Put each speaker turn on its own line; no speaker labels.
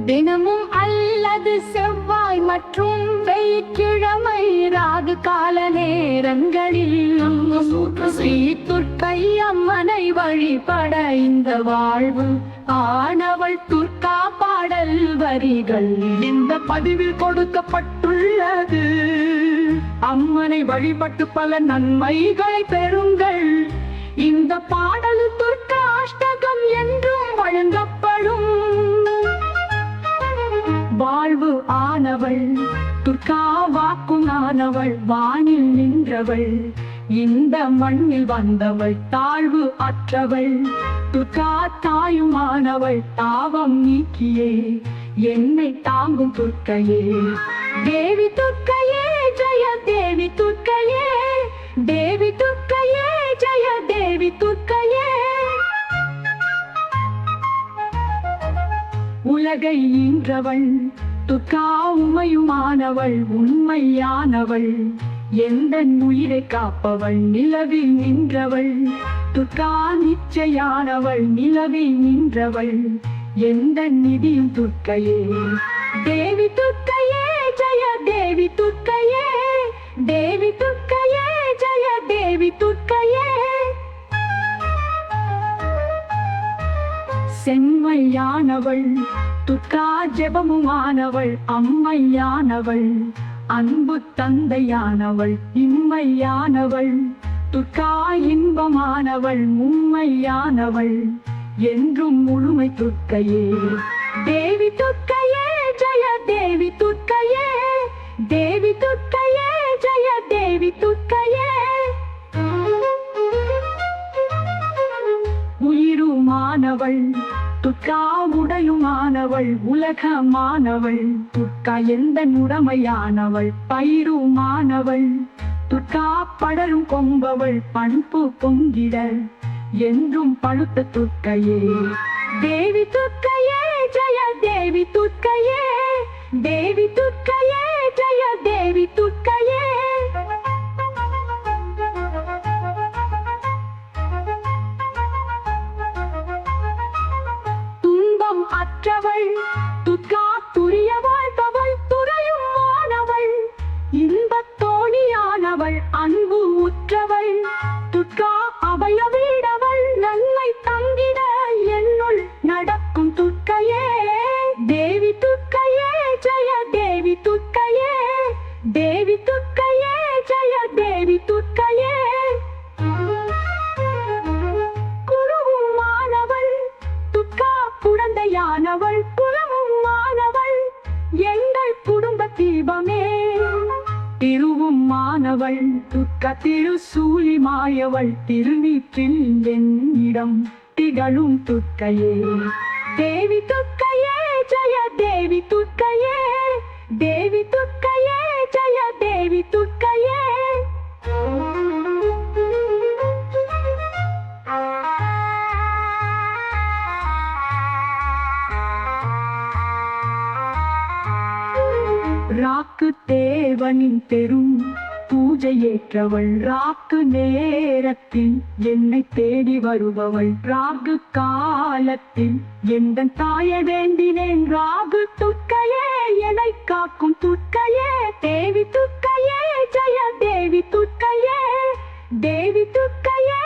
தினமும் அல்லது செவ்வாய் மற்றும் வெள்ளிக்கிழமை ராகு கால நேரங்களில் ஸ்ரீ துர்க்கை அம்மனை வழிபட இந்த வாழ்வு ஆனவள் துர்கா பாடல் வரிகள் இந்த பதிவில் கொடுக்கப்பட்டுள்ளது. அம்மனை வழிபட்டு பல நன்மைகளை பெறுங்கள். இந்த பாடல் துர்கா அஷ்டகம் என்றும் வழங்கப்படும். வாழ்வு ஆனவள் துர்கா வாக்குனானவள் வானில் நின்றவள் இந்த மண்ணில் வந்தவள் தாழ்வு அற்றவள் துர்கா தாயுமானவள் தாவம் நீக்கியே என்னை தாங்கும் துர்க்கையே. தேவி துர்க்கையே ஜெய தேவி துர்க்கையே, தேவி துர்க்கையே ஜெய தேவி துர்க்கையே. உலகை ஈன்றவள் துர்கா உமையுமானவள் உண்மையானவள் எந்த உயிரை காப்பவள் நிலவில் நின்றவள் துர்கா நிச்சயானவள் நிலவில் நின்றவள் எந்த நிதியும் துர்க்கையே. தேவி துர்க்கையே ஜெய தேவி துர்க்கையே, தேவி துர்க்கையே ஜெய தேவி துர்க்கையே. செம்மையானவள் துர்கா ஜெபமுமானவள் அம்மையானவள் அன்பு தந்தையானவள் இம்மையானவள் துர்கா இன்பமானவள் உண்மையானவள் என்றும் முழுமை துர்க்கையே. தேவி துர்க்கையே ஜெய தேவி துர்க்கையே, தேவி துர்க்கையே ஜெய தேவி துர்க்கையே. உயிருமானவள் துர்கா உடையுமானவள் உலகமானவள் துர்கா எந்த உடமையானவள் பயிருமானவள் துர்கா படரும் கொம்பவள் பண்பு பொங்கிட என்றும் பழுத்த துர்க்கையே. தேவி துர்க்கையே ஜெய தேவி துர்க்கையே, தேவி துர்க்கையே ஜெய தேவி துர்க்கையே. துன்பம் அற்றவள் துர்கா துரிய வாழ்பவள் துறையும் ஆனவள் இன்பத் தோணியானவள் அன்பு உற்றவள் துர்கா அபய வீடவள் நன்மை தங்கிட என்னுள் நடக்கும் துர்க்கையே. தேவி துர்க்கையே ஜெய தேவி துர்க்கையே, தேவி துர்க்கையே ஜெய தேவி துர்க்கையே. குருவும் மாணவள் துர்கா குழந்தையானவள் குலமும் மாணவள் எங்கள் குடும்ப தீபமே. திருவும் மாணவள் துர்கா திருசூலி மாயவள் திருநீற்றில் என்னிடம் திகழும் துர்க்கையே. தேவி துர்க்கையே ஜெய தேவி துர்க்கையே, தேவி துர்க்கையே ஜெய தேவி துர்க்கையே. ராக்கு தேவனின் பெரும் பூஜை ஏற்றவள் ராக்கு நேரத்தில் என்னை தேடி வருபவள் ராகு காலத்தில் எந்த தாயை வேண்டினேன் ராகு துர்க்கையே என்னை காக்கும் துர்க்கையே. தேவி துர்க்கையே ஜெய தேவி துர்க்கையே, தேவி துர்க்கையே